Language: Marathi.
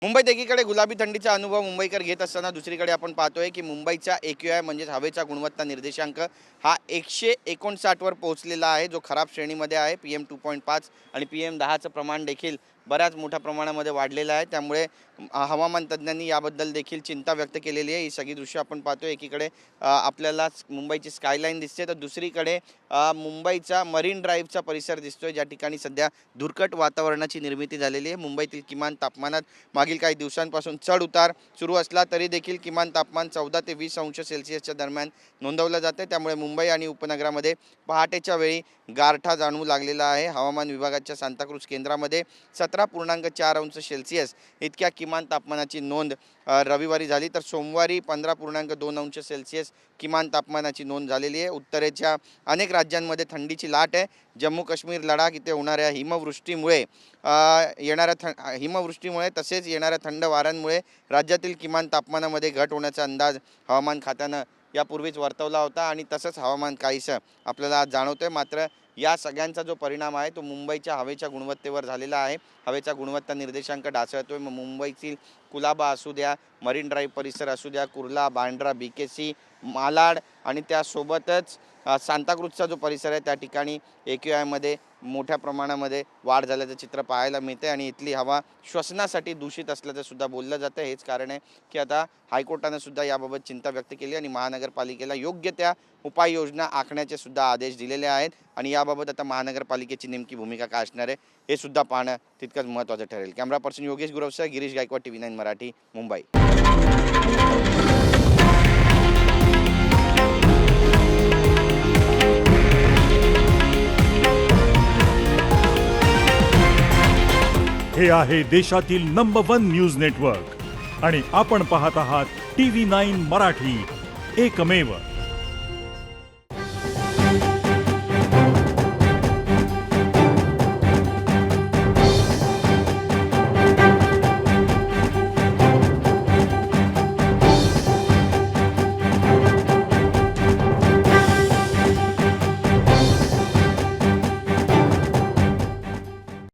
मुंबईत एकीकडे गुलाबी थंडीचा अनुभव मुंबईकर घेत असताना दुसरीकडे आपण पाहतोय की मुंबईचा AQI म्हणजेच हवेचा गुणवत्ता निर्देशांक हा 159 वर पोहोचलेला आहे, जो खराब श्रेणीमध्ये आहे। PM 2.5 आणि PM10चं प्रमाण देखील बऱ्याच मोठ्या प्रमाणामध्ये वाढलेलं आहे। त्यामुळे हवामान तज्ज्ञांनी याबद्दल देखील चिंता व्यक्त केलेली आहे। ही सगळी दृश्य आपण पाहतोय, एकीकडे आपल्याला मुंबईची स्कायलाईन दिसते, तर दुसरीकडे मुंबईचा मरीन ड्राईव्हचा परिसर दिसतोय, ज्या ठिकाणी सध्या धुरकट वातावरणाची निर्मिती झालेली आहे। मुंबईतील किमान तापमानात मागील काही दिवसांपासून चढ उतार सुरू असला तरी देखील किमान तापमान 14 ते 20 अंश सेल्सिअसच्या दरम्यान नोंदवलं जाते। त्यामुळे मुंबई आणि उपनगरामध्ये पहाटेच्या वेळी गारठा जाणवू लागलेला आहे। हवामान विभागाच्या सांताक्रूज केंद्रामध्ये 17.4 अंश सेल्सिअस इतक्या किमान तापमानाची नोंद रविवारी झाली, तर सोमवारी 15.2 अंश सेल्सिअस किमान तापमानाची नोंद झालेली आहे। उत्तरेच्या अनेक राज्यांमध्ये थंडीची लाट आहे। जम्मू काश्मीर, लडाख इथे होणाऱ्या हिमवृष्टीमुळे तसेच येणाऱ्या थंड वाऱ्यांमुळे राज्यातील किमान तापमानामध्ये घट होण्याचा अंदाज हवामान खात्यानं यापूर्वीच वर्तवला होता आणि तसंच हवामान काहीसं आपल्याला आज जाणवतंय। मात्र या सगळ्यांचा जो परिणाम आहे तो मुंबईच्या हवेच्या गुणवत्तेवर झालेला आहे। हवेचा गुणवत्ता निर्देशांक ढासळतोय। मुंबईतील कुलाबा असू द्या, मरीन ड्राईव्ह परिसर असू द्या, कुर्ला, बांद्रा, BKC, मालाड आणि त्यासोबतच सांताक्रूजचा जो परिसर आहे त्या ठिकाणी AQI मध्ये मोठ्या प्रमाणामध्ये वाढ झाल्याचं चित्र पाहायला मिळते आणि इथली हवा श्वसनासाठी दूषित असल्याचं सुद्धा बोललं जातं। हेच कारण आहे की आता हायकोर्टानं सुद्धा याबाबत चिंता व्यक्त केली आणि महानगरपालिकेला योग्य त्या उपाययोजना आखण्याचे सुद्धा आदेश दिलेले आहेत आणि याबाबत आता महानगरपालिकेची नेमकी भूमिका काय असणार आहे हे सुद्धा पाहणं तितकंच महत्त्वाचं ठरेल। कॅमेरा पर्सन योगेश गुरवसह गिरीश गायकवाड, TV9 मराठी, मुंबई। हे आहे देशातील नंबर 1 न्यूज नेटवर्क आणि आपण पाहत आहात TV9 मराठी, एकमेव।